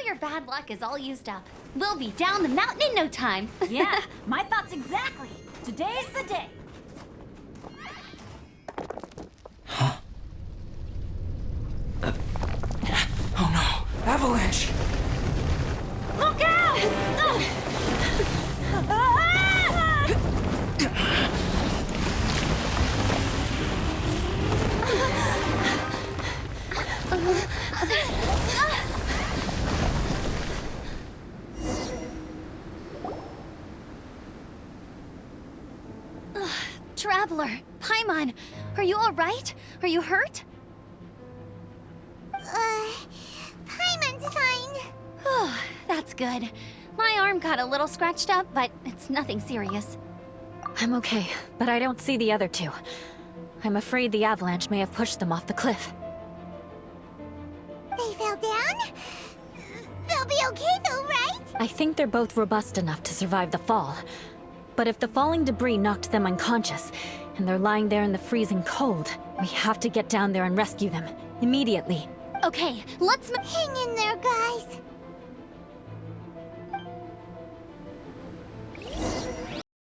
your bad luck is all used up. We'll be down the mountain in no time. Yeah, my thoughts exactly. Today's the day. Oh no! Avalanche! Look out! Traveler, Paimon, are you all right? Are you hurt? Paimon's fine. Oh, that's good. My arm got a little scratched up, but it's nothing serious. I'm okay, but I don't see the other two. I'm afraid the avalanche may have pushed them off the cliff. They fell down? They'll be okay though, right? I think they're both robust enough to survive the fall. But if the falling debris knocked them unconscious, and they're lying there in the freezing cold, we have to get down there and rescue them, immediately. Okay, let's Hang in there, guys.